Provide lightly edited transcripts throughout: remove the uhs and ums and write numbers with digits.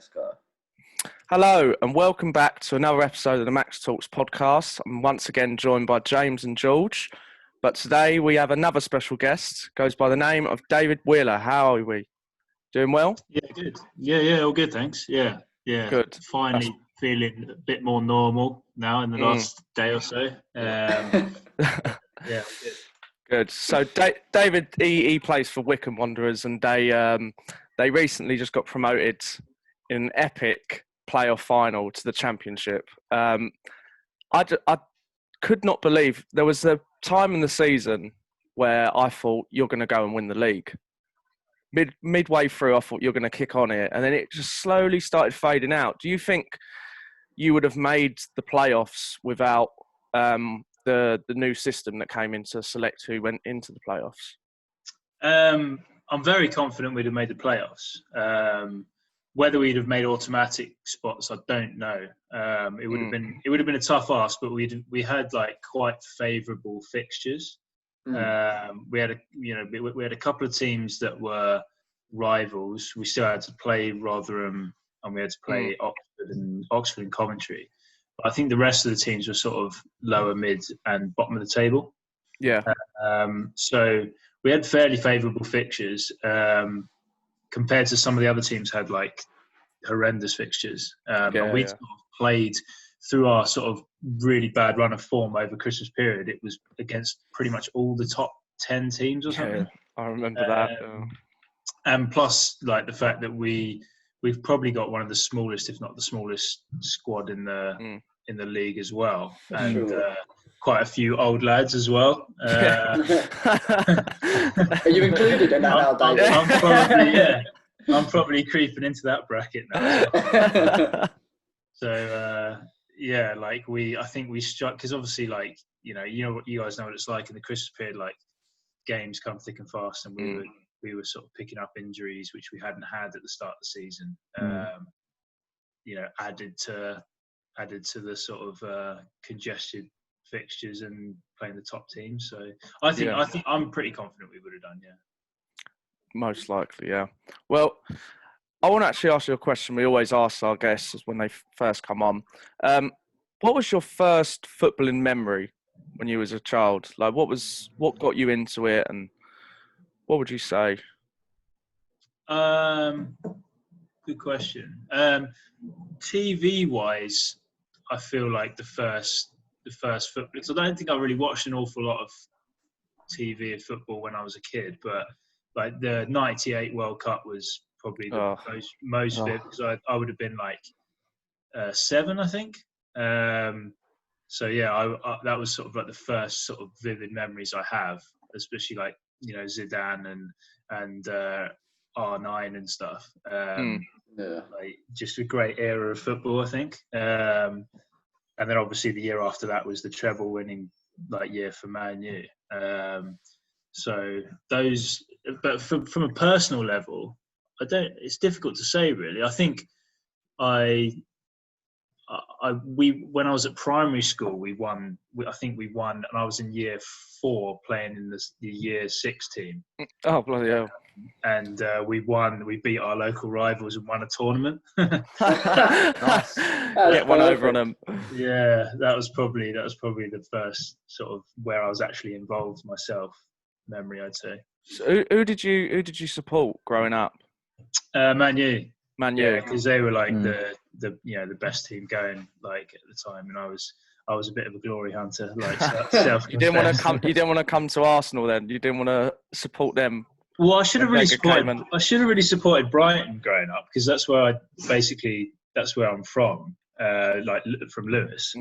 Let's go. Hello and welcome back to another episode of the MaxTalks Podcast. I'm once again joined by James and George, but today we have another special guest, goes by the name of David Wheeler. How are we? Doing well? Yeah, good. Yeah, all good, thanks. Yeah. Good. Finally feeling a bit more normal now in the last day or so. Yeah, good. Good. So David, he plays for Wycombe Wanderers, and they recently just got promoted in an epic playoff final to the Championship. I could not believe there was a time in the season where I thought you're going to go and win the league. Midway through, I thought you're going to kick on here, and then it just slowly started fading out. Do you think you would have made the playoffs without the new system that came in to select who went into the playoffs? I'm very confident we'd have made the playoffs. Whether we'd have made automatic spots, I don't know. It would have been a tough ask, but we had like quite favourable fixtures. We had a couple of teams that were rivals. We still had to play Rotherham, and we had to play Oxford and Coventry. But I think the rest of the teams were sort of lower, mid, and bottom of the table. Yeah. So we had fairly favourable fixtures compared to some of the other teams had like horrendous fixtures. And we sort of played through our sort of really bad run of form over Christmas period. It was against pretty much all the top 10 teams or something. I remember that. And plus, like the fact that we've probably got one of the smallest, if not the smallest, squad in the league as well, and quite a few old lads as well. Are you included in that now, David? I'm probably creeping into that bracket now. As well. So I think we struck, because obviously, like you guys know what it's like in the Christmas period. Like games come thick and fast, and we were sort of picking up injuries which we hadn't had at the start of the season. Added to the sort of congested fixtures and playing the top teams. So I think I'm pretty confident we would have done. Yeah. Most likely, yeah. Well, I want to actually ask you a question we always ask our guests when they first come on. What was your first footballing memory when you was a child? Like, what got you into it, and what would you say? Good question. TV wise, I feel like the first football, because I don't think I really watched an awful lot of TV and football when I was a kid, but like the '98 World Cup was probably the most vivid, because I would have been like 7, I think. So yeah, that was sort of like the first sort of vivid memories I have, especially like Zidane and R9 and stuff. Like just a great era of football, I think. And then obviously the year after that was the treble winning like year for Man U. So those, but from a personal level, it's difficult to say really. I think when I was at primary school, we won, and I was in year 4 playing in the year 6 team. Oh, bloody hell. And we beat our local rivals and won a tournament. Nice. Get one over on them. Yeah, that was probably the first sort of where I was actually involved myself memory, I'd say. So who did you support growing up? Man U. Yeah, because they were like the best team going like at the time, and I was a bit of a glory hunter, like self. You didn't want to come to Arsenal then. You didn't want to support them. Well, I should have really supported Brighton growing up, because that's where I'm from, like from Lewis,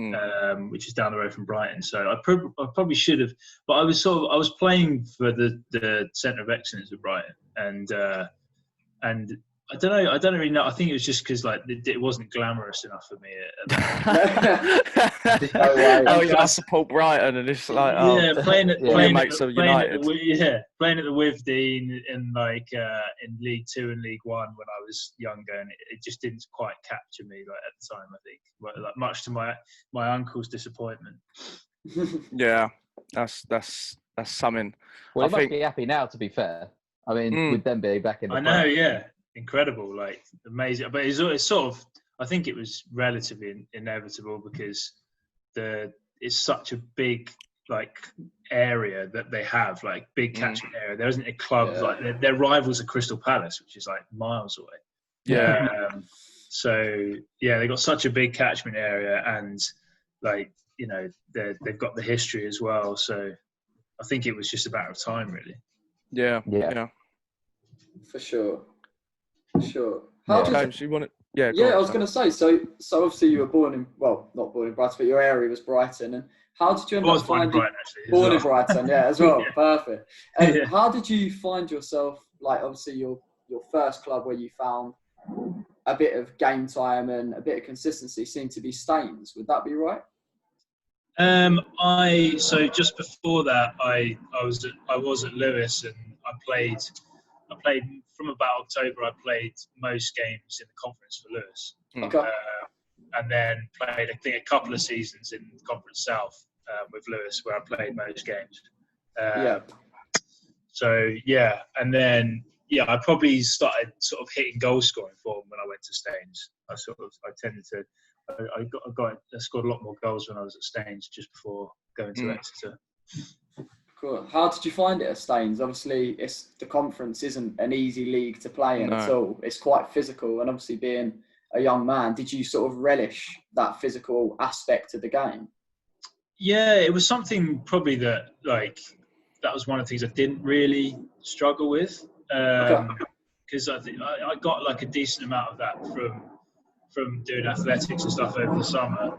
which is down the road from Brighton. So I probably should have, but I was playing for the centre of excellence at Brighton, and I don't really know. I think it was just because like it wasn't glamorous enough for me. I support Brighton, and it's like playing at the Wivdean in like in League 2 and League 1 when I was younger, and it just didn't quite capture me like at the time. I think, like much to my uncle's disappointment. Yeah, that's something. Well, he must be happy now. To be fair, I mean, with them being back in the I know, yeah. incredible, like amazing. But it's sort of, I think it was relatively inevitable because it's such a big like area that they have, like big catchment area. There isn't a club like their rivals are Crystal Palace, which is like miles away. Yeah. So yeah, they got such a big catchment area, and like they've got the history as well. So I think it was just a matter of time, really. Yeah. For sure. James, you want it? Yeah. I was going to say. So obviously you were not born in Brighton, but your area was Brighton. And how did you end up finding? Born in Brighton, as well. Yeah. Perfect. And how did you find yourself? Like, obviously your first club where you found a bit of game time and a bit of consistency seemed to be Staines. Would that be right? So just before that, I was at Lewis, and I played from about October. I played most games in the conference for Lewis, and then played I think a couple of seasons in Conference South with Lewis, where I played most games. So and then I probably started sort of hitting goal scoring form when I went to Staines. I scored a lot more goals when I was at Staines just before going to Exeter. Cool. How did you find it at Staines? Obviously, the conference isn't an easy league to play in at all. It's quite physical, and obviously being a young man, did you sort of relish that physical aspect of the game? Yeah, it was something probably that was one of the things I didn't really struggle with, because I think I got like a decent amount of that from doing athletics and stuff over the summer.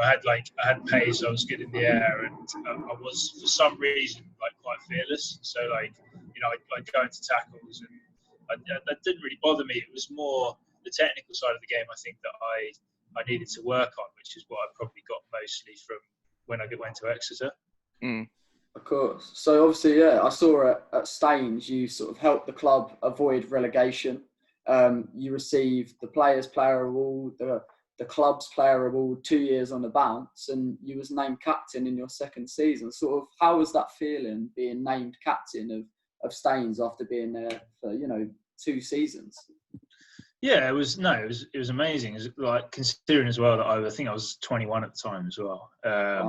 I had pace. I was good in the air, and I was for some reason quite fearless. So I'd go into tackles, and that didn't really bother me. It was more the technical side of the game, I think, that I needed to work on, which is what I probably got mostly from when I went to Exeter. Of course. So obviously, I saw at Staines you sort of helped the club avoid relegation. You received the Players' Player Award, the club's player award 2 years on the bounce, and you was named captain in your second season. Sort of, how was that feeling, being named captain of Staines after being there for 2 seasons? Yeah, it was amazing. It was considering as well that I think I was 21 at the time as well. It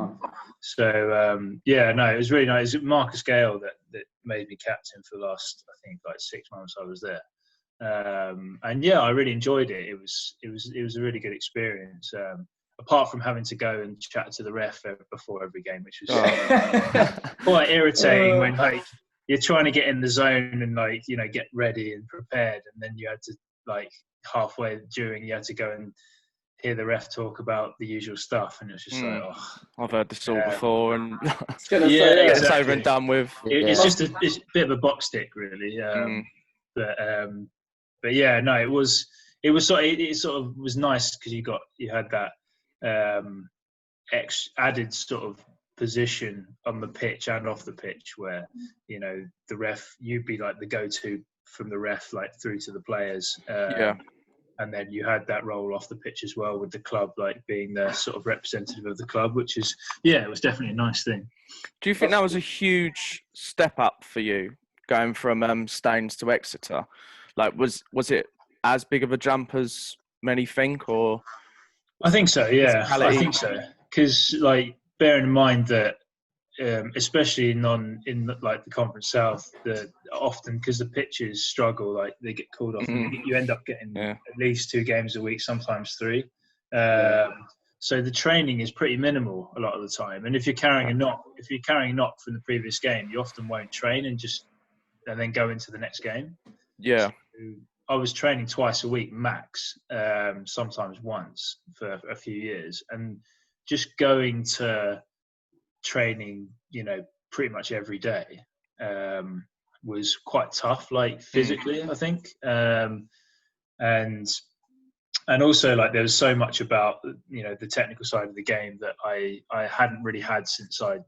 was really nice. It was Marcus Gale that made me captain for the last, I think, 6 months I was there. I really enjoyed it. It was a really good experience. Apart from having to go and chat to the ref before every game, which was quite irritating when you're trying to get in the zone and get ready and prepared, and then you had to halfway during you had to go and hear the ref talk about the usual stuff, and it's just I've heard this all before, and it's over and done with. It's just a bit of a box stick, really. But it sort of was nice because you had that added sort of position on the pitch and off the pitch where the ref, you'd be like the go-to from the ref through to the players, and then you had that role off the pitch as well with the club being the sort of representative of the club, which is it was definitely a nice thing. Do you think that was a huge step up for you going from Staines to Exeter? Was it as big of a jump as many think, or? I think so. Yeah, I think so. Because bearing in mind that, especially in the Conference South, that often because the pitches struggle, they get called off. And you end up getting at least 2 games a week, sometimes 3. So the training is pretty minimal a lot of the time. And if you're carrying a knock, from the previous game, you often won't train and then go into the next game. Yeah. So I was training twice a week max, sometimes once for a few years, and just going to training, pretty much every day was quite tough, physically, I think. And also there was so much about the technical side of the game that I hadn't really had since I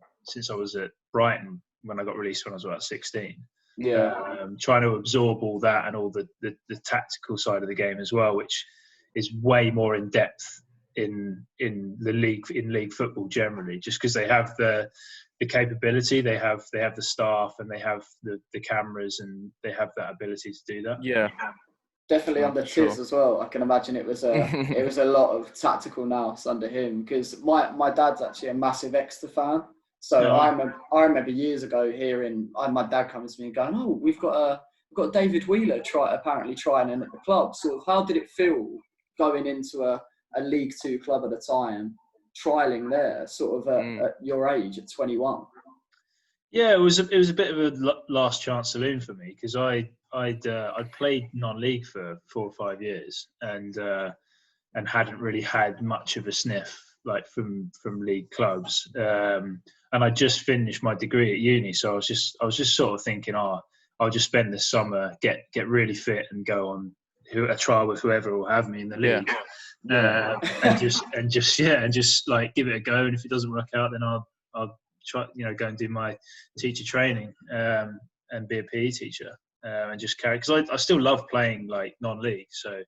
was at Brighton when I got released when I was about 16. Trying to absorb all that and all the tactical side of the game as well, which is way more in depth in league football generally, just because they have the capability, they have the staff, and they have the cameras, and they have that ability to do that. Yeah. Definitely Oh, under sure. Tiz as well. I can imagine it was a lot of tactical nous under him, because my dad's actually a massive Exeter fan. So No. I remember years ago hearing my dad coming to me and going, "Oh, we've got David Wheeler apparently trying in at the club." Sort of, how did it feel going into a League Two club at the time, trialing there, sort of at your age, at 21? Yeah, it was a bit of a last chance saloon for me, because I'd played non-league for 4 or 5 years, and hadn't really had much of a sniff like from league clubs, and I just finished my degree at uni, so I was just sort of thinking, I'll just spend this summer, get really fit, and go on a trial with whoever will have me in the league, and just like give it a go, and if it doesn't work out, then I'll try, go and do my teacher training, and be a PE teacher, and just carry, because I still love playing like non-league, so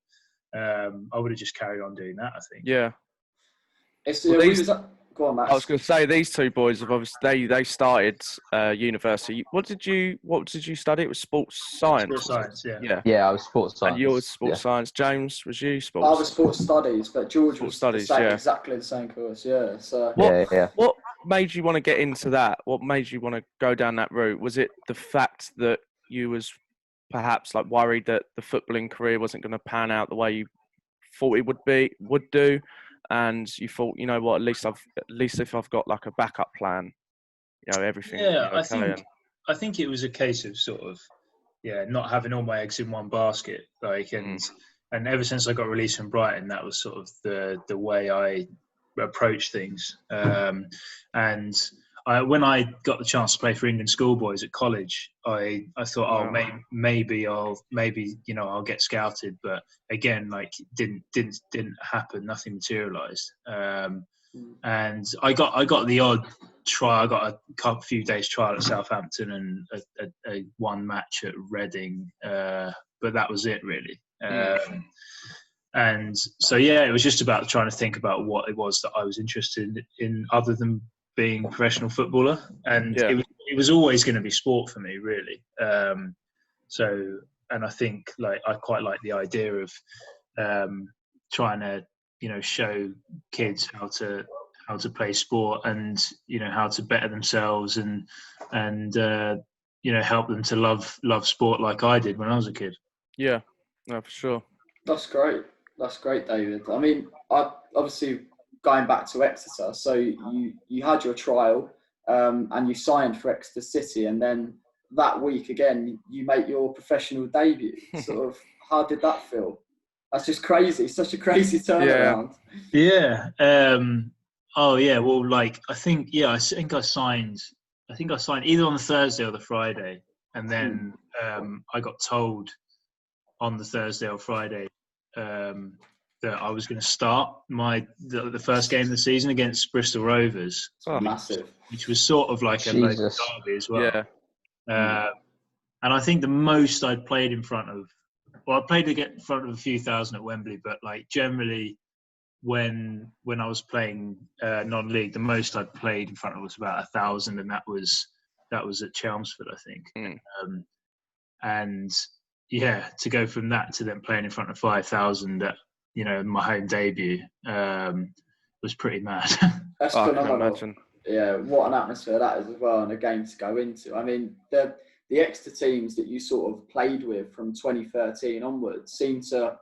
I would have just carried on doing that, I think. Yeah. Go on, Max. I was going to say, these two boys have obviously they started university. What did you study? It was sports science. Sports science, yeah. Yeah, I was sports science. And you was sports science. James, was you sports? I was sports studies, but George was exactly the same course. Yeah. So What made you want to get into that? What made you want to go down that route? Was it the fact that you was perhaps like worried that the footballing career wasn't going to pan out the way you thought it would do, and you thought, you know what, at least if I've got like a backup plan, everything. Yeah, okay. I think it was a case of sort of not having all my eggs in one basket, like, and ever since I got released from Brighton, that was sort of the way I approach things, and when I got the chance to play for England schoolboys at college, I thought, maybe I'll get scouted, but again, like, didn't happen. Nothing materialised, and I got the odd try. I got a few days trial at Southampton and a one match at Reading, but that was it really. And so it was just about trying to think about what it was that I was interested in, other than being a professional footballer, and it was always going to be sport for me, really. And I think, like, I quite like the idea of trying to show kids how to play sport, and how to better themselves, and help them to love sport like I did when I was a kid. Yeah, no, for sure. That's great, David. I mean, obviously, going back to Exeter, so you had your trial, and you signed for Exeter City, and then that week again you make your professional debut. Sort of, how did that feel? That's just crazy. Such a crazy turnaround. Yeah. Well, like, I think I signed either on the Thursday or the Friday, and then I got told on the Thursday or Friday that I was going to start the first game of the season against Bristol Rovers. Massive. Which was sort of like a local derby as well. Yeah. And I think the most I'd played in front of, I played in front of a few thousand at Wembley, but like generally when I was playing non-league, the most I'd played in front of was about 1,000, and that was at Chelmsford, I think. And to go from that to then playing in front of 5,000 at my home debut was pretty mad. That's phenomenal. Yeah, what an atmosphere that is as well, and a game to go into. I mean, the Exeter teams that you sort of played with from 2013 onwards seem to.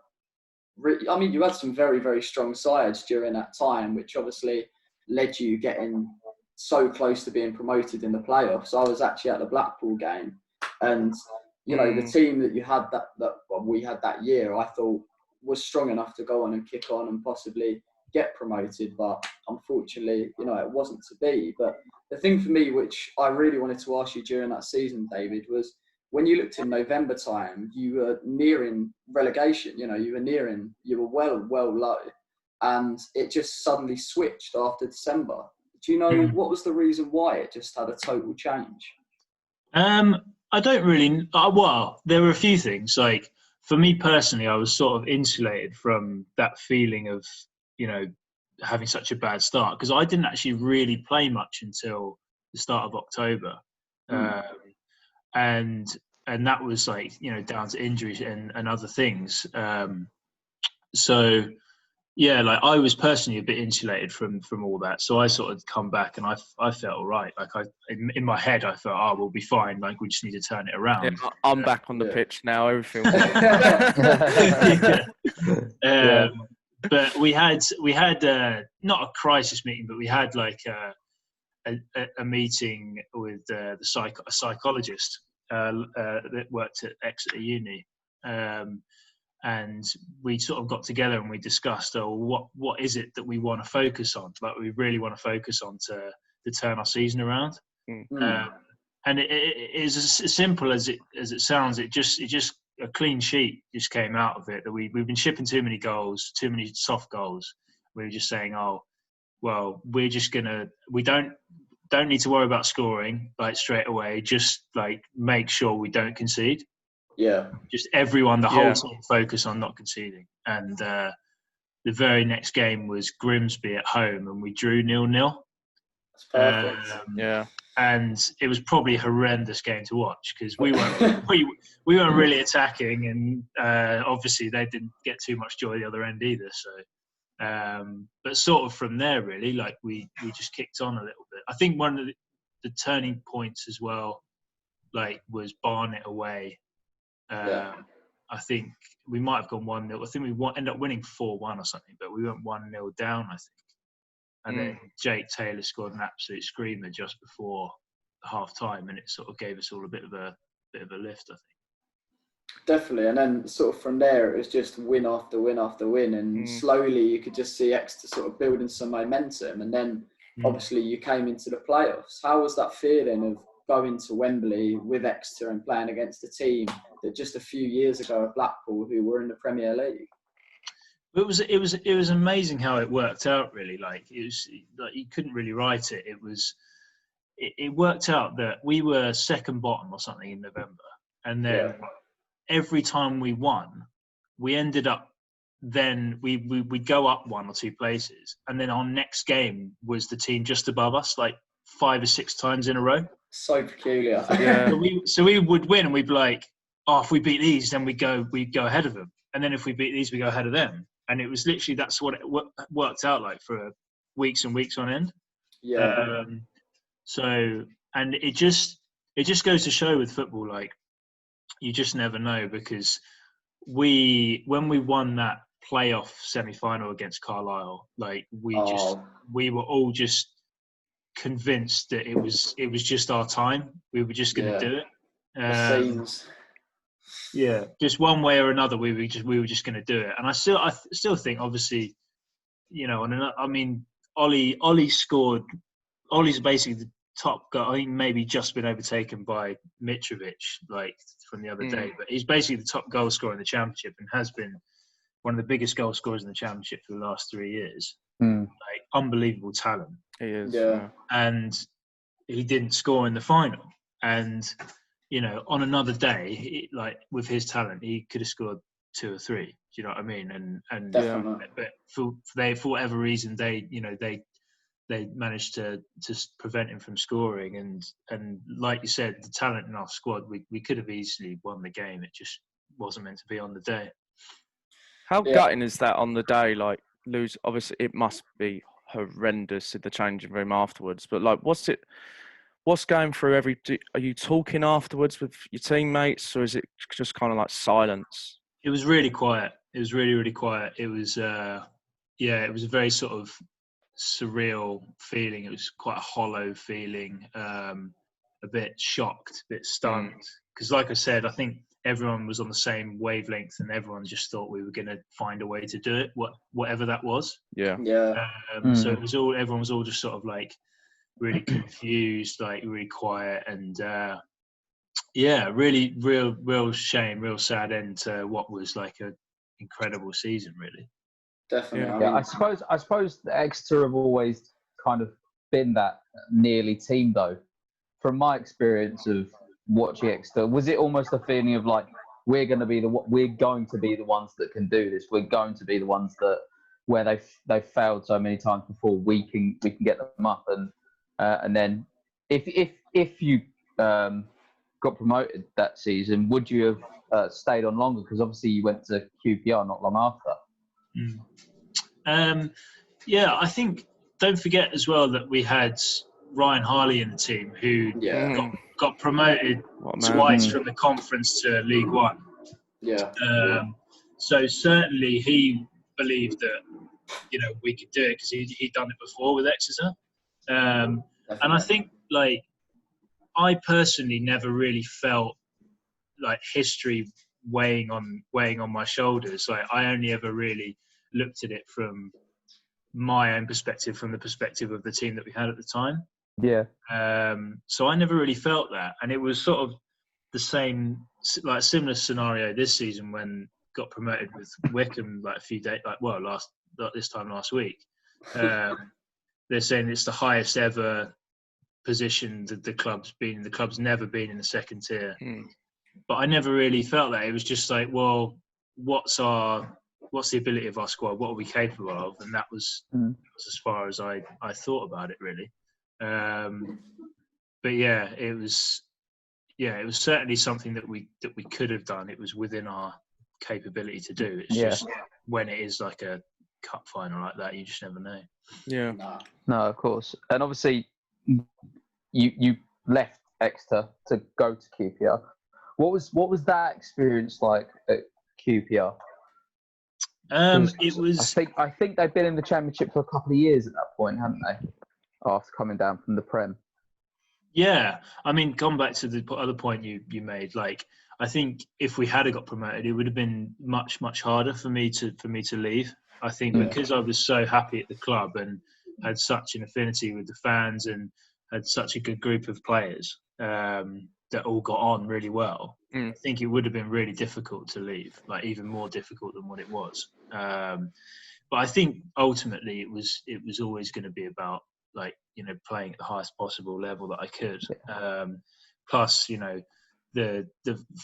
You had some very, very strong sides during that time, which obviously led you getting so close to being promoted in the playoffs. I was actually at the Blackpool game, and the team that you had we had that year, I thought was strong enough to go on and kick on and possibly get promoted, but unfortunately, it wasn't to be. But the thing for me, which I really wanted to ask you during that season, David, was when you looked in November time, you were nearing relegation. You were well low, and it just suddenly switched after December. Do you know what was the reason why it just had a total change? I don't really. Well, there were a few things. Like, for me personally, I was sort of insulated from that feeling of, having such a bad start, because I didn't actually really play much until the start of October, and that was like, you know, down to injuries and other things. So yeah, like I was personally a bit insulated from all that. So I sort of come back and I felt all right. Like in my head, I felt, oh, we'll be fine. Like we just need to turn it around. Yeah, I'm back on the pitch now. Everything. But we had not a crisis meeting, but we had like a meeting with a psychologist that worked at Exeter Uni. And we sort of got together and we discussed, what is it that we want to focus on? Like we really want to focus on to turn our season around. And it is as simple as it sounds. It just a clean sheet just came out of it, that we've been shipping too many goals, too many soft goals. We were just saying, oh, well, we don't need to worry about scoring like straight away. Just like make sure we don't concede. Yeah. Just everyone, the whole team, focus on not conceding. And the very next game was Grimsby at home, and we drew 0-0. That's perfect. And it was probably a horrendous game to watch, because we weren't really attacking, and obviously they didn't get too much joy the other end either. So, but sort of from there, really, like we just kicked on a little bit. I think one of the turning points as well, like, was Barnet away. I think we might have gone 1-0. I think we ended up winning 4-1 or something, but we went 1-0 down, I think. And then Jake Taylor scored an absolute screamer just before half time, and it sort of gave us all a bit of a lift, I think. Definitely. And then sort of from there, it was just win after win after win, and slowly you could just see Exeter sort of building some momentum. And then obviously you came into the playoffs. How was that feeling of going to Wembley with Exeter and playing against a team that just a few years ago at Blackpool, who were in the Premier League? It was amazing how it worked out, really. Like, it was like you couldn't really write it. It worked out that we were second bottom or something in November, and then every time we won, we ended up, then we'd go up 1 or 2 places, and then our next game was the team just above us, like 5 or 6 times in a row. So peculiar. So we would win, and we'd be like, oh, if we beat these, then we'd go ahead of them, and then if we beat these, we go ahead of them. And it was literally, that's what it worked out like for weeks and weeks on end. So, and it just goes to show with football, like, you just never know, because when we won that playoff semi-final against Carlisle, like we were all just convinced that it was just our time. We were just going to do it. Just one way or another, we were just going to do it. And I still think, obviously, you know, I mean, Ollie scored. Ollie's basically the top guy. I think maybe just been overtaken by Mitrovic, like, from the other day, but he's basically the top goal scorer in the Championship, and has been one of the biggest goal scorers in the Championship for the last 3 years. Like, unbelievable talent. He is. And he didn't score in the final. And, you know, on another day, like, with his talent, he could have scored 2 or 3. Do you know what I mean? And but for whatever reason, they managed to prevent him from scoring. And like you said, the talent in our squad, we could have easily won the game. It just wasn't meant to be on the day. How gutting is that on the day? Like, lose, obviously it must be horrendous in the changing room afterwards, but like, what's going through are you talking afterwards with your teammates, or is it just kind of like silence? It was really quiet. It was really, really quiet. It was it was a very sort of surreal feeling. It was quite a hollow feeling, a bit shocked, a bit stunned, because like I said, I think everyone was on the same wavelength, and everyone just thought we were going to find a way to do it, whatever that was. So everyone was all just sort of like really confused, like really quiet, and really real shame, real sad end to what was like an incredible season, really. Definitely. I suppose the Exeter have always kind of been that nearly team, though. From my experience of watching Exeter, was it almost a feeling of like, we're going to be the ones that can do this. We're going to be the ones that where they've failed so many times before, we can get them up, and then if you got promoted that season, would you have stayed on longer? Because obviously you went to QPR not long after. Yeah, I think, don't forget as well that we had Ryan Harley in the team, who got promoted twice from the conference to League One. Yeah. So certainly he believed that, you know, we could do it because he'd done it before with Exeter. And I think, like, I personally never really felt like history weighing on my shoulders. Like, I only ever really looked at it from my own perspective, from the perspective of the team that we had at the time. Yeah. So I never really felt that, and it was sort of the same, like similar scenario this season when got promoted with Wycombe, like a few days, this time last week. They're saying it's the highest ever position that the club's been. The club's never been in the second tier. But I never really felt that. It was just like, well, what's the ability of our squad? What are we capable of? And that was as far as I thought about it, really. But yeah, it was certainly something that we could have done. It was within our capability to do. It's just when it is like a cup final like that, you just never know. Yeah. No, of course. And obviously, you left Exeter to go to QPR. What was that experience like at QPR? It was. I think they've been in the Championship for a couple of years at that point, haven't they? After coming down from the Prem. Yeah, I mean, going back to the other point you made, like, I think if we had got promoted, it would have been much harder for me to leave. I think because I was so happy at the club and had such an affinity with the fans and had such a good group of players that all got on really well. I think it would have been really difficult to leave, like even more difficult than what it was. But I think ultimately it was always going to be about, like, you know, playing at the highest possible level that I could. Plus, you know, the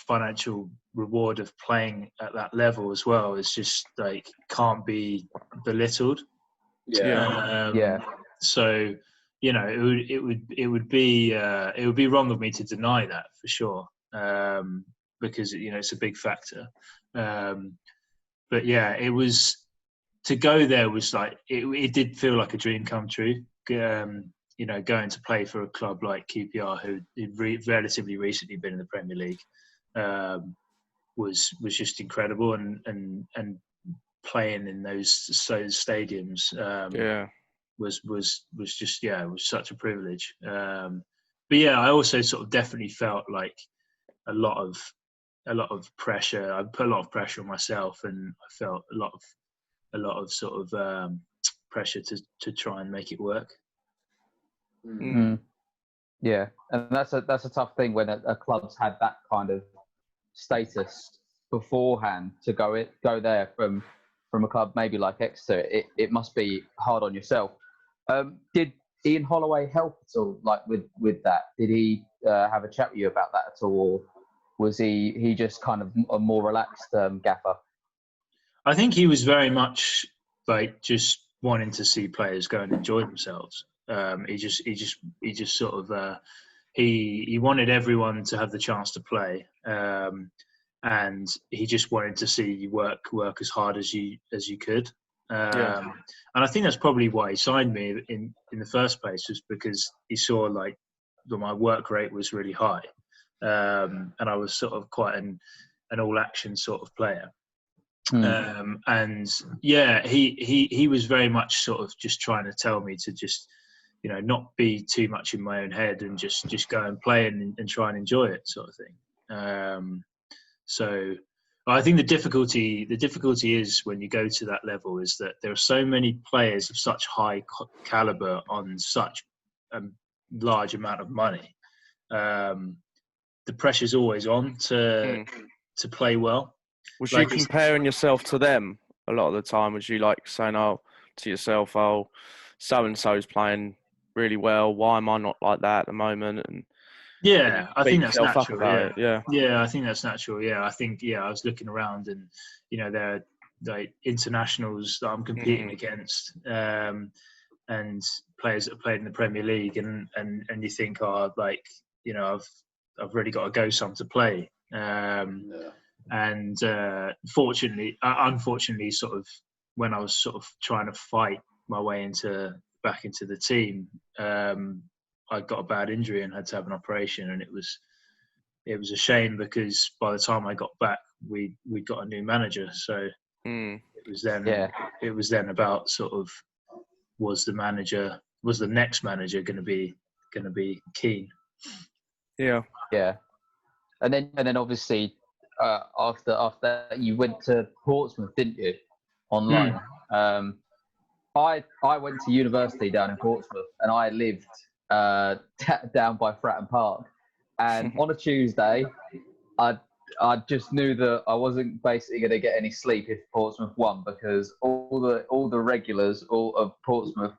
financial reward of playing at that level as well is just like can't be belittled. So, you know, it would be wrong of me to deny that for sure, because, you know, it's a big factor. But yeah, it was, to go there was like it did feel like a dream come true. You know, going to play for a club like QPR, who had relatively recently been in the Premier League, was just incredible, and playing in those stadiums was just it was such a privilege. But yeah, I also sort of definitely felt like a lot of pressure. I put a lot of pressure on myself, and I felt a lot of sort of pressure to try and make it work. Yeah, and that's a tough thing when a club's had that kind of status beforehand to go there from a club maybe like Exeter. It must be hard on yourself. Did Ian Holloway help at all, like with that? Did he have a chat with you about that at all, or was he just kind of a more relaxed gaffer? I think he was very much like just wanting to see players go and enjoy themselves. He just sort of he wanted everyone to have the chance to play, and he just wanted to see you work as hard as you could. And I think that's probably why he signed me in the first place, was because he saw like that my work rate was really high, and I was sort of quite an all action sort of player. And yeah, he was very much sort of just trying to tell me to just, you know, not be too much in my own head and just go and play and try and enjoy it, sort of thing. So I think the difficulty is when you go to that level is that there are so many players of such high caliber on such a large amount of money. The pressure's always on to play well. Was you comparing yourself to them a lot of the time? Was you like saying, to yourself, so-and-so's playing really well, why am I not like that at the moment? And yeah, I think that's natural. Yeah, I think that's natural. Yeah, I think I was looking around, and you know, like internationals that I'm competing against, and players that have played in the Premier League, and you think, oh, like, you know, I've really got to go some to play. And unfortunately, sort of when I was sort of trying to fight my way back into the team, I got a bad injury and had to have an operation, and it was a shame, because by the time I got back, we got a new manager. So it was then about sort of, was the next manager going to be keen? Yeah. And then obviously after that, you went to Portsmouth, didn't you? On loan. I went to university down in Portsmouth, and I lived down by Fratton Park. And on a Tuesday, I just knew that I wasn't basically going to get any sleep if Portsmouth won, because all the regulars of Portsmouth,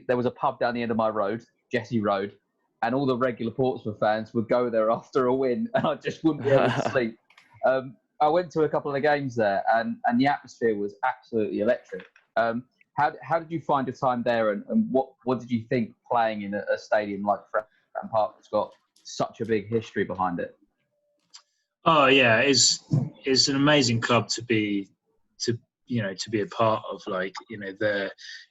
there was a pub down the end of my road, Jesse Road, and all the regular Portsmouth fans would go there after a win, and I just wouldn't be able to sleep. I went to a couple of the games there, and the atmosphere was absolutely electric. How did you find your time there, and what did you think playing in a stadium like Fratton Park that's got such a big history behind it? Oh yeah, it's an amazing club to be a part of. Like, you know,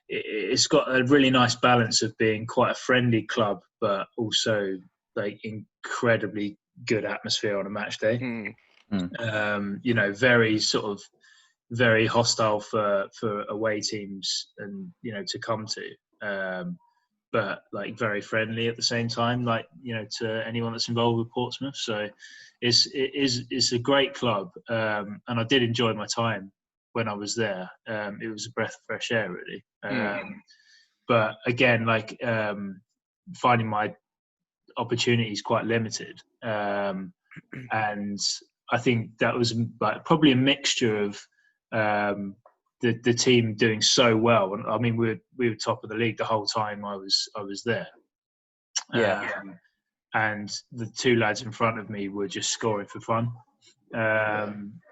it's got a really nice balance of being quite a friendly club, but also like incredibly good atmosphere on a match day. You know, very hostile for away teams, and, you know, to come to, but like very friendly at the same time, like, you know, to anyone that's involved with Portsmouth. So it's a great club, and I did enjoy my time when I was there. It was a breath of fresh air, really. But again, like, finding my opportunities quite limited, and I think that was like probably a mixture of the team doing so well. I mean, we were top of the league the whole time I was there. And the two lads in front of me were just scoring for fun.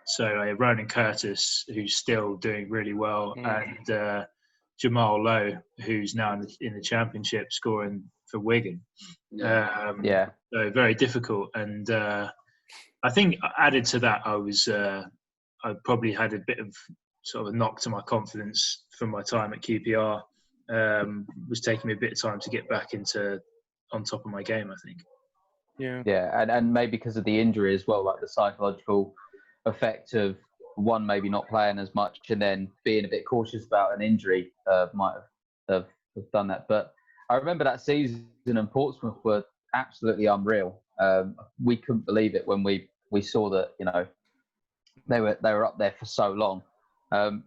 So Ronan Curtis, who's still doing really well, and Jamal Lowe, who's now in the Championship, scoring for Wigan. So very difficult. And I think added to that, I probably had a bit of sort of a knock to my confidence from my time at QPR. Was taking me a bit of time to get back on top of my game, I think. And maybe because of the injury as well, like the psychological effect of one maybe not playing as much, and then being a bit cautious about an injury might have done that. But I remember that season, and Portsmouth were absolutely unreal. We couldn't believe it when we saw that, you know, they were up there for so long. Was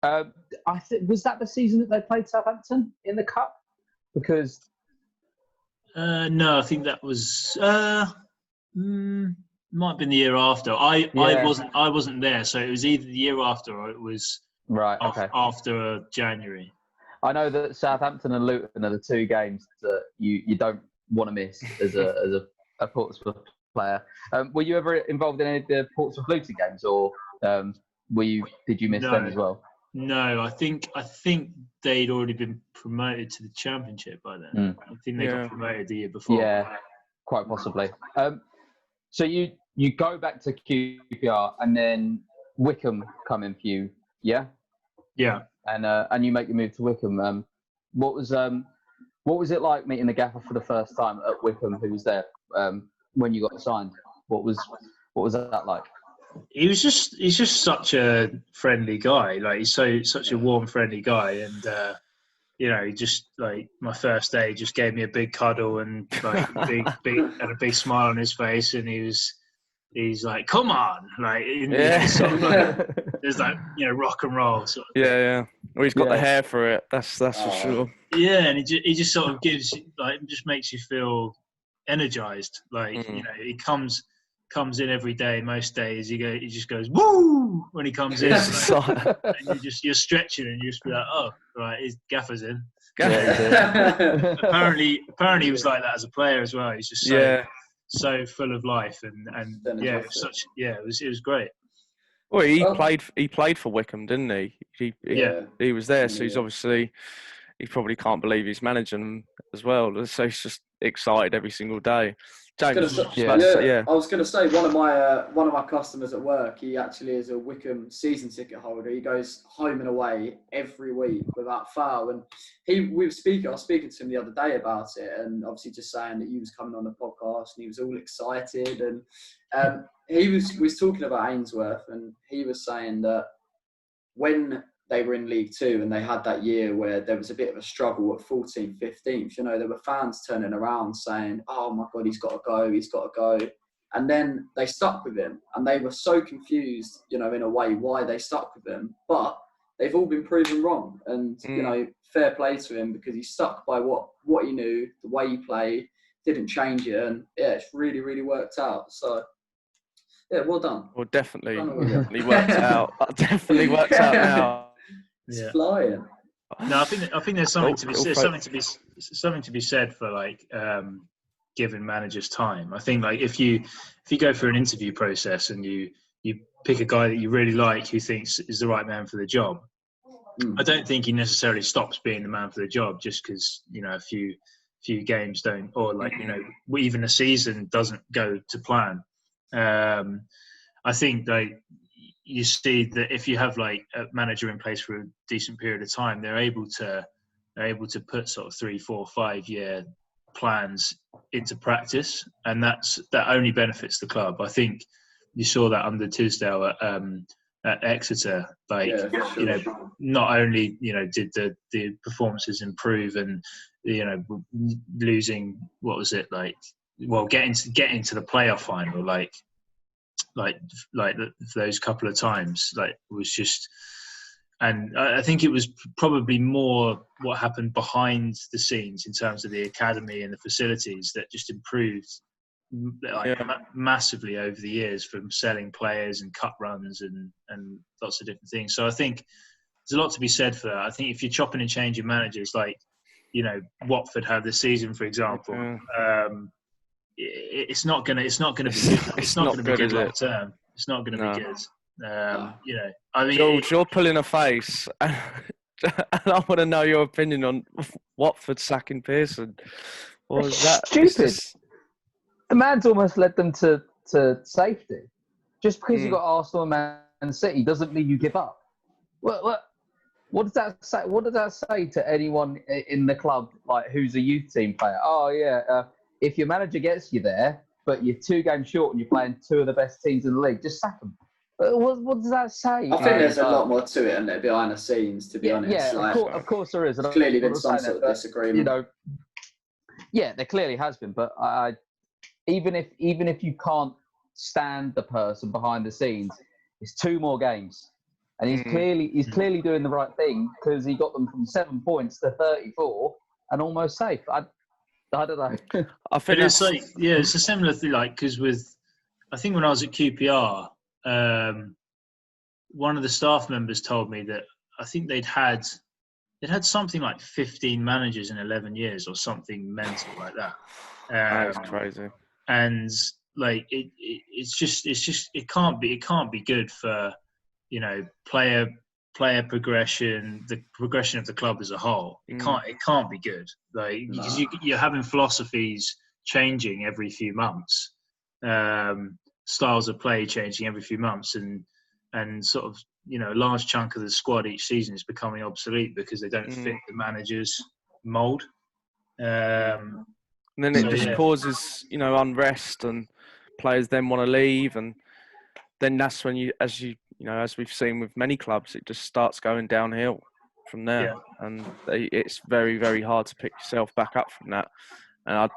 that the season that they played Southampton in the cup? Because no, I think that was might have been the year after. I wasn't there, so it was either the year after or it was after January. I know that Southampton and Luton are the two games that you don't want to miss as a Portsmouth player. Were you ever involved in any of the Portsmouth Luton games, or did you miss them as well? No, I think they'd already been promoted to the Championship by then. I think they got promoted the year before. Yeah, quite possibly. So you go back to QPR, and then Wycombe come in for you, yeah? Yeah. And you make your move to Wycombe. What was it like meeting the gaffer for the first time at Wycombe, who was there when you got signed? What was that like? He's just such a friendly guy. Like, he's such a warm, friendly guy, and you know, he just, like, my first day, just gave me a big cuddle and like had a big smile on his face, and he's like, "Come on!" Like, sort of like, there's like, you know, rock and roll sort of thing. Well, he's got the hair for it. That's for sure. Yeah, and he just sort of gives, like, just makes you feel energized. Like, you know, he comes in every day. Most days he just goes woo when he comes in, like, and you're stretching, and you just be like, oh, right, his gaffer's in. Apparently he was like that as a player as well. He's just so full of life, and it was great. Well, he Well- played for Wycombe, didn't he? He was there, so he's Yeah. obviously he probably can't believe he's managing them as well. So he's just excited every single day. James, Yeah. I was going to say one of my customers at work. He actually is a Wycombe season ticket holder. He goes home and away every week without fail. And I was speaking to him the other day about it, and obviously just saying that he was coming on the podcast and he was all excited. And we was talking about Ainsworth, and he was saying that when they were in League Two and they had that year where there was a bit of a struggle at 14th, 15th, there were fans turning around saying, oh my God, he's got to go. And then they stuck with him, and they were so confused, in a way, why they stuck with him. But they've all been proven wrong. And, fair play to him, because he stuck by what he knew, the way he played, didn't change it. And yeah, it's really, really worked out. So, yeah, well done. Well, definitely worked out. Definitely worked out now. It's flying. No, I think there's something to be said for like giving managers time. I think like if you go through an interview process and you pick a guy that you really like who thinks is the right man for the job, I don't think he necessarily stops being the man for the job just because a few games don't, or like even a season doesn't go to plan. I think like you see that if you have like a manager in place for a decent period of time, they're able to put sort of 3, 4, 5 year plans into practice, and that only benefits the club. I think you saw that under Tisdale at Exeter. Like not only did the performances improve, and losing, what was it like? Well, getting to the playoff final, like those couple of times, like was just, and I think it was probably more what happened behind the scenes in terms of the academy and the facilities that just improved massively over the years, from selling players and cup runs and lots of different things. So I think there's a lot to be said for that. I think if you're chopping and changing managers, like Watford had this season, for example. It's not gonna be good. It's not gonna be good long term. It's not gonna be good. I mean, George, you're pulling a face, and I want to know your opinion on Watford sacking Pearson. What was that? Stupid. The man's almost led them to safety. Just because you've got Arsenal and Man City doesn't mean you give up. What does that say? What does that say to anyone in the club, like who's a youth team player? Oh yeah. If your manager gets you there, but you're 2 games short and you're playing 2 of the best teams in the league, just sack them. What does that say? I think there's a lot more to it, isn't there, behind the scenes, to be honest. Yeah, of course there is. There's clearly been some sort of disagreement. Yeah, there clearly has been. But even if you can't stand the person behind the scenes, it's 2 more games, and he's clearly doing the right thing, because he got them from 7 points to 34 and almost safe. I don't know. I think it's like, it's a similar thing. Like, because I think when I was at QPR, one of the staff members told me that I think they'd had something like 15 managers in 11 years or something mental like that. That's crazy. And like it's just it can't be good for player progression, the progression of the club as a whole. It can't be good, like, because you're having philosophies changing every few months, styles of play changing every few months, and sort of a large chunk of the squad each season is becoming obsolete because they don't fit the manager's mould. And then it just causes unrest, and players then want to leave, and then that's when as we've seen with many clubs, it just starts going downhill from there. And it's very, very hard to pick yourself back up from that. And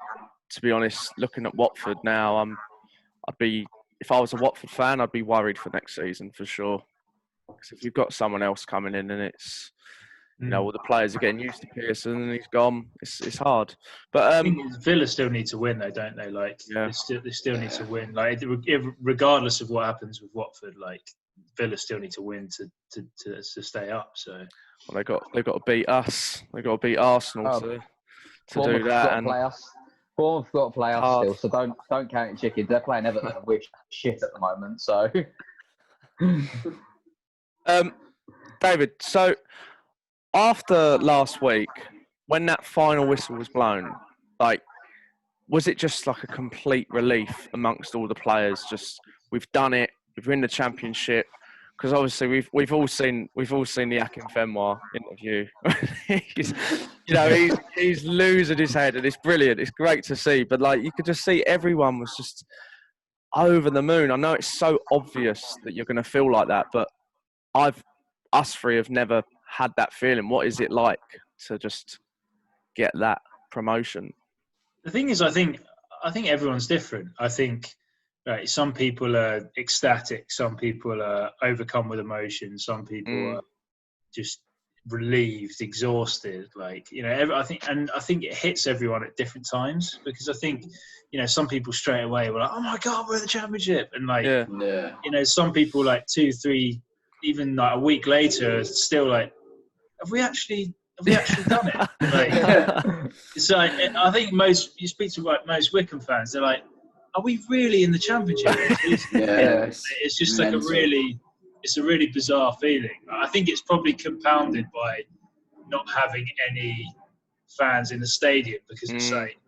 to be honest, looking at Watford now, if I was a Watford fan, I'd be worried for next season for sure. Because if you've got someone else coming in, and it's all the players are getting used to Pearson and he's gone, it's hard. But I think Villa still need to win, though, don't they? Like they still need to win. Like regardless of what happens with Watford, like Villa still need to win to stay up. So they got to beat us. They got to beat Arsenal to do that. And Bournemouth got to play us still. So don't count your chickens. They're playing Everton, which shit at the moment. So David, so after last week, when that final whistle was blown, like, was it just like a complete relief amongst all the players? Just, we've done it. We've won the championship. Because obviously we've all seen the Akinfenwa interview. he's losing his head, and it's brilliant. It's great to see. But like, you could just see everyone was just over the moon. I know it's so obvious that you're going to feel like that, but us three have never had that feeling. What is it like to just get that promotion? The thing is, I think everyone's different. I think some people are ecstatic, some people are overcome with emotion, some people are just relieved, exhausted. Like, I think it hits everyone at different times, because I think, some people straight away were like, "Oh my God, we're in the championship," and like, some people like 2, 3, even like a week later, are still like, have we actually done it? Like, so I think you speak to like most Wycombe fans, they're like, are we really in the championship? It's just like it's a really bizarre feeling. I think it's probably compounded by not having any fans in the stadium, because it's like,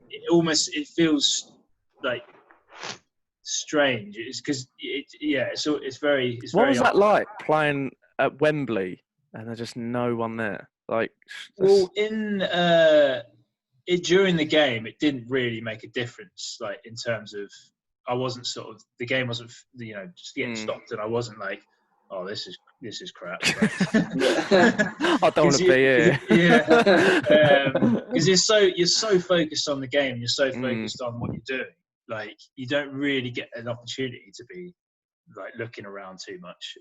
it feels like strange. It's because it's very. What was that like, playing at Wembley and there's just no one there? Like, well, during the game, it didn't really make a difference. Like, in terms of, I wasn't the game wasn't just getting stopped, and I wasn't like, oh, this is crap. I don't want to be here. Because you're so focused on the game, you're so focused on what you're doing. Like, you don't really get an opportunity to be like looking around too much.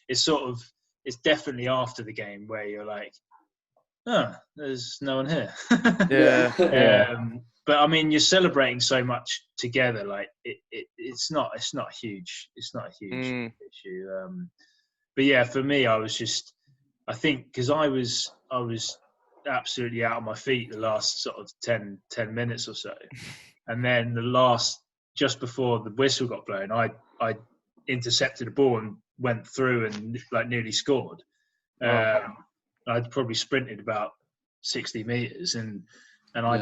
It's definitely after the game where you're like, oh, there's no one here. But I mean, you're celebrating so much together. Like, it's not a huge issue. But yeah, for me, I think because I was absolutely out on my feet the last sort of 10 minutes or so, and then just before the whistle got blown, I intercepted a ball and went through and like nearly scored. I'd probably sprinted about 60 meters, and I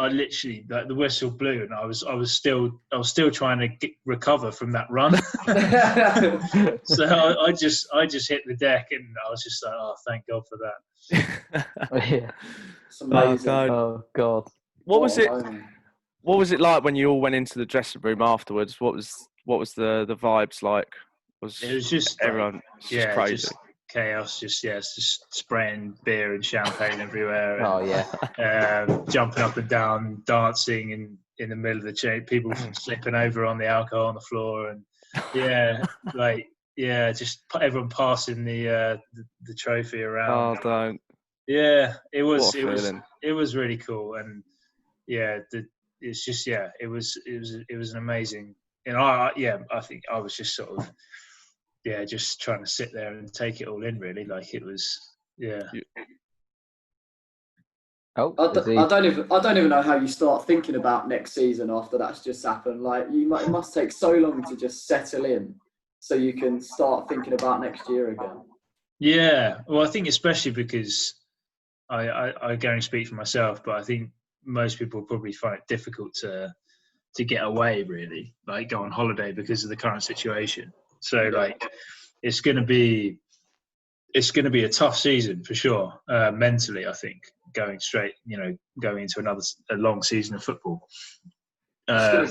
literally, like, the whistle blew, and I was still trying to recover from that run. So I just hit the deck, and I was just like, oh, thank God for that. It's amazing. Oh God. What was it like when you all went into the dressing room afterwards? What was the vibes like? It was just everyone, just crazy. Just chaos, just spraying beer and champagne everywhere. And, jumping up and down, dancing in the middle of the chain, people slipping over on the alcohol on the floor, and just everyone passing the trophy around. Oh, don't. Yeah, it was really cool, and it's just it was an amazing. And I think I was just sort of. Just trying to sit there and take it all in, really. Like, it was, I don't even know how you start thinking about next season after that's just happened. Like, it must take so long to just settle in, so you can start thinking about next year again. Yeah, well, I think especially because I can only speak for myself, but I think most people probably find it difficult to get away, really, like go on holiday because of the current situation. So like, it's going to be a tough season for sure, mentally. I think going into a long season of football. Sorry,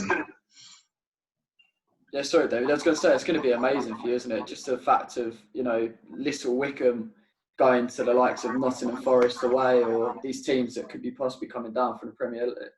David. I was going to say, it's going to be amazing for you, isn't it? Just the fact of little Wycombe going to the likes of Nottingham Forest away, or these teams that could be possibly coming down from the Premier League.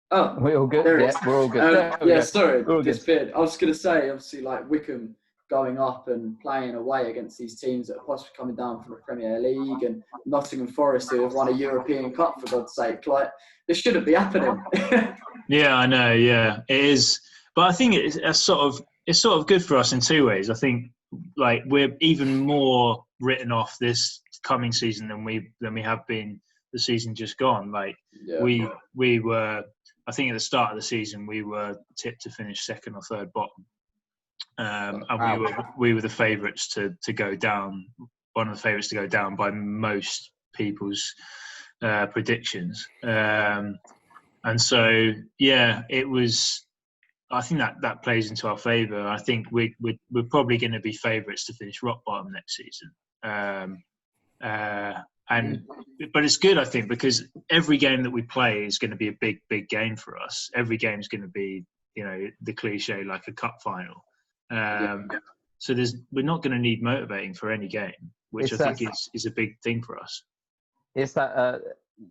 Oh, we're all good. Yeah, we're all good. Sorry, disappeared. I was going to say, obviously, like Wycombe going up and playing away against these teams that are possibly coming down from the Premier League, and Nottingham Forest, who have won a European Cup, for God's sake. Like, this shouldn't be happening. Yeah, I know. Yeah, it is. But I think it's sort of good for us in two ways. I think, like, we're even more written off this coming season than we have been the season just gone. Like, we were I think at the start of the season we were tipped to finish second or third bottom, and we were the favourites to go down. One of the favourites to go down by most people's predictions. And so, yeah, it was. I think that plays into our favour. I think we're probably going to be favourites to finish rock bottom next season. But it's good, I think, because every game that we play is going to be a big game for us. Every game is going to be, the cliche like a cup final. So we're not going to need motivating for any game, which I think is a big thing for us. It's that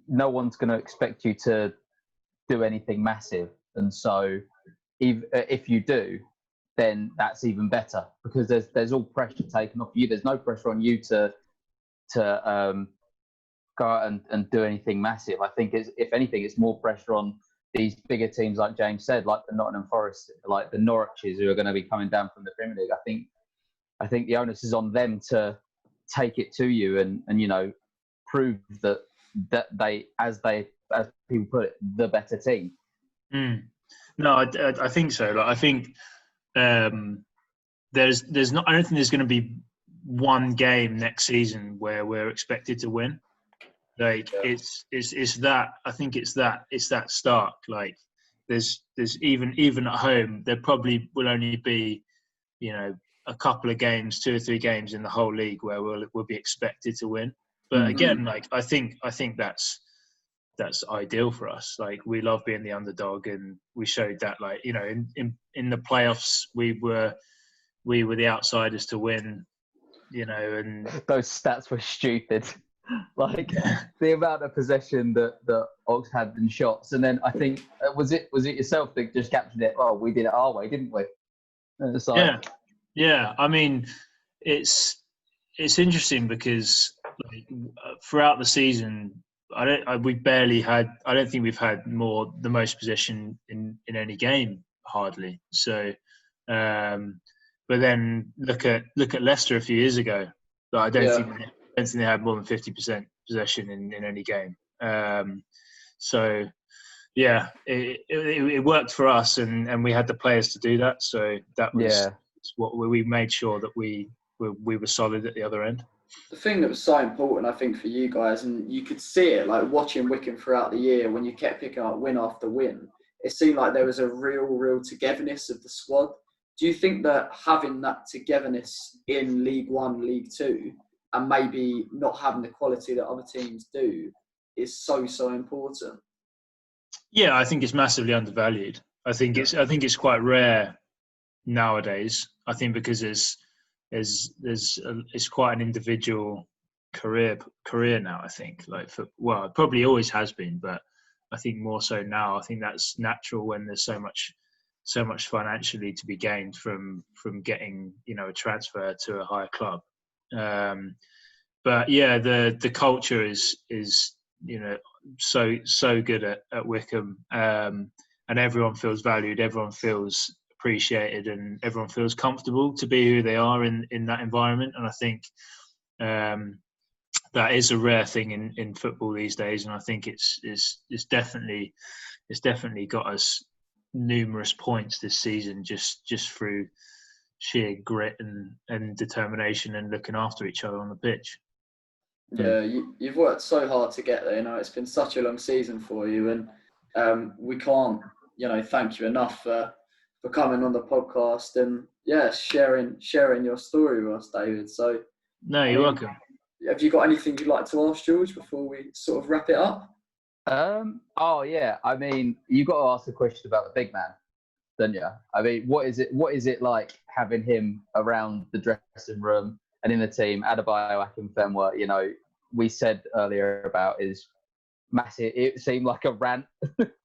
no one's going to expect you to do anything massive, and so if you do, then that's even better, because there's all pressure taken off you. There's no pressure on you to go out and do anything massive. I think if anything, it's more pressure on these bigger teams, like James said, like the Nottingham Forest, like the Norwiches, who are going to be coming down from the Premier League. I think the onus is on them to take it to you and prove that they, as people put it, the better team. No, I think so. Like, I think there's not. I don't think there's going to be one game next season where we're expected to win. Like it's that. I think it's that stark. Like there's even at home, there probably will only be, a couple of games, 2 or 3 games in the whole league where we'll be expected to win. But again, like I think that's ideal for us. Like, we love being the underdog, and we showed that. Like, in the playoffs, we were the outsiders to win. And those stats were stupid. Like the amount of possession that Ox had in shots, and then I think was it yourself that just captured it? Oh, we did it our way, didn't we? And it's like, yeah. I mean, it's interesting because throughout the season, I don't think we've had the most possession in any game, hardly. So, but then look at Leicester a few years ago. I don't think they had more than 50% possession in any game. So, yeah, it worked for us, and we had the players to do that. So that was what we made sure that we were solid at the other end. The thing that was so important, I think, for you guys, and you could see it, like watching Wycombe throughout the year, when you kept picking up win after win, it seemed like there was a real togetherness of the squad. Do you think that having that togetherness in League One, League Two, and maybe not having the quality that other teams do, is so important? Yeah, I think it's massively undervalued. I think it's quite rare nowadays. I think because it's quite an individual career now. I think it probably always has been, but I think more so now. I think that's natural when there's so much financially to be gained from getting a transfer to a higher club. But yeah, the culture is so good at Wycombe, and everyone feels valued, everyone feels appreciated, and everyone feels comfortable to be who they are in that environment. And I think that is a rare thing in football these days. And I think it's definitely got us numerous points this season just through sheer grit and determination and looking after each other on the pitch. Yeah, you've worked so hard to get there. It's been such a long season for you, and we can't thank you enough for coming on the podcast and sharing your story with us, David. So no, you're welcome. Have you got anything you'd like to ask George before we sort of wrap it up? Oh yeah, I mean, you got to ask the question about the big man, don't you? I mean, what is it like having him around the dressing room and in the team? Adebayo Akinfenwa, we said earlier about his massive. It seemed like a rant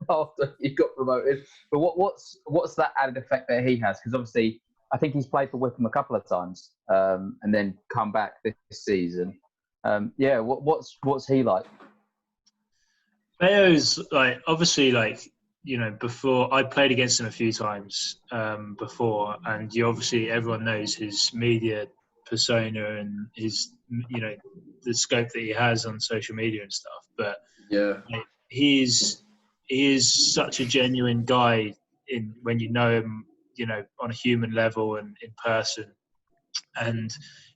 after he got promoted. But what's that added effect that he has? Because obviously, I think he's played for Wycombe a couple of times, and then come back this season. What's he like? Bayo's obviously before I played against him a few times before, and everyone knows his media persona and his the scope that he has on social media and stuff. But he's he is such a genuine guy when you know him, on a human level and in person. And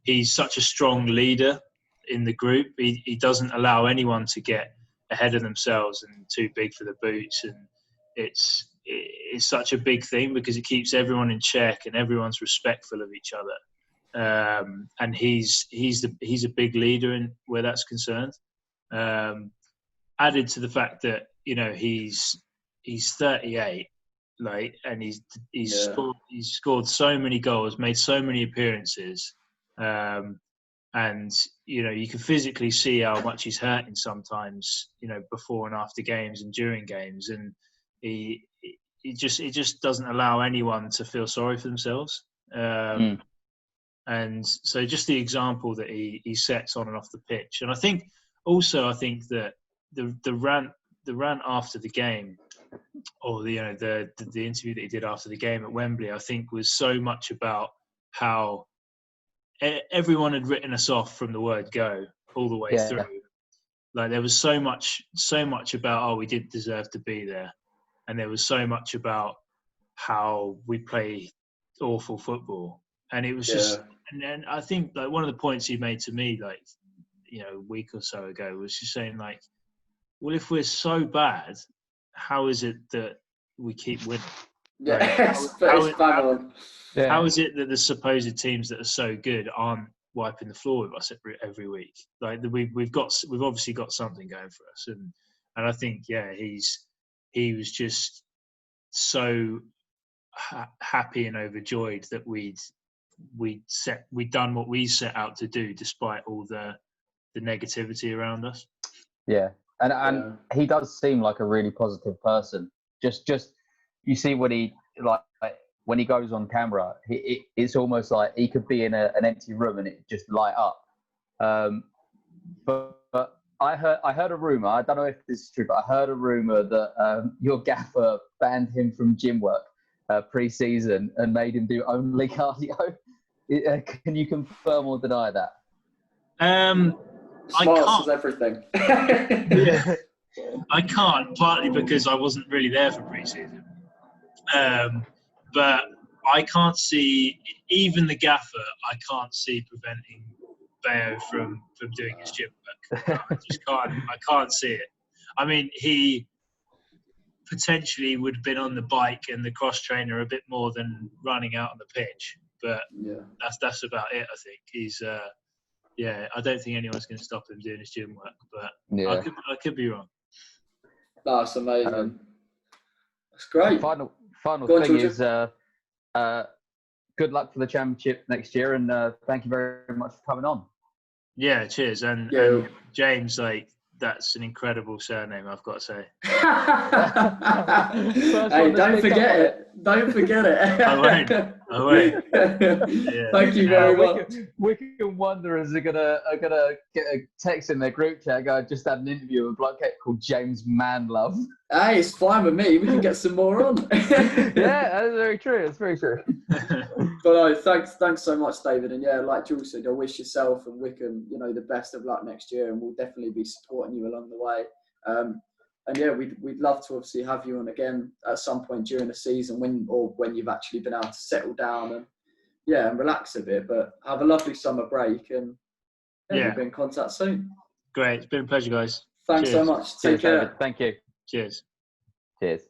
he's such a strong leader in the group. He doesn't allow anyone to get ahead of themselves and too big for the boots. And it's such a big thing because it keeps everyone in check and everyone's respectful of each other. And he's a big leader in where that's concerned. Added to the fact that he's 38, and he's scored so many goals, made so many appearances, and you can physically see how much he's hurting sometimes, before and after games and during games, and he just doesn't allow anyone to feel sorry for themselves. And so just the example that he sets on and off the pitch. And I think that the rant after the game, or the interview that he did after the game at Wembley, I think was so much about how everyone had written us off from the word go all the way through. Like there was so much about, we didn't deserve to be there. And there was so much about how we play awful football. And it was just, and then I think like one of the points he made to me, a week or so ago, was just saying like, well, if we're so bad, how is it that we keep winning? Yeah, how is it that the supposed teams that are so good aren't wiping the floor with us every week? Like we've obviously got something going for us, and I think he was just so happy and overjoyed that we'd done what we set out to do despite all the negativity around us. Yeah. And he does seem like a really positive person. Just you see when he when he goes on camera, it's almost like he could be in an empty room and it just light up. But I heard a rumor. I don't know if this is true, but I heard a rumor that your gaffer banned him from gym work pre-season and made him do only cardio. Can you confirm or deny that? Smarts is everything. Yeah. I can't, partly because I wasn't really there for pre-season. But I can't see, even the gaffer, I can't see preventing Bayo from doing his gym work. I just can't. I can't see it. I mean, he potentially would have been on the bike and the cross trainer a bit more than running out on the pitch. But that's about it, I think. He's... I don't think anyone's going to stop him doing his gym work, but I could be wrong. That's amazing. That's great. Final thing is good luck for the championship next year, and thank you very much for coming on. Yeah, cheers. And James, that's an incredible surname, I've got to say. Hey, don't forget it. Don't forget it. I won't. Yeah. Thank you very much. Wycombe Wanderers are gonna get a text in their group chat. I just had an interview with a bloke called James Manlove. Hey, it's fine with me. We can get some more on. Yeah, that's very true. It's very true. But thanks so much, David. And like Jules said, I wish yourself and Wycombe, the best of luck next year, and we'll definitely be supporting you along the way. We'd love to obviously have you on again at some point during the season when you've actually been able to settle down and relax a bit. But have a lovely summer break, and we'll be in contact soon. Great, it's been a pleasure, guys. Thanks so much. Take care. David. Thank you. Cheers. Cheers.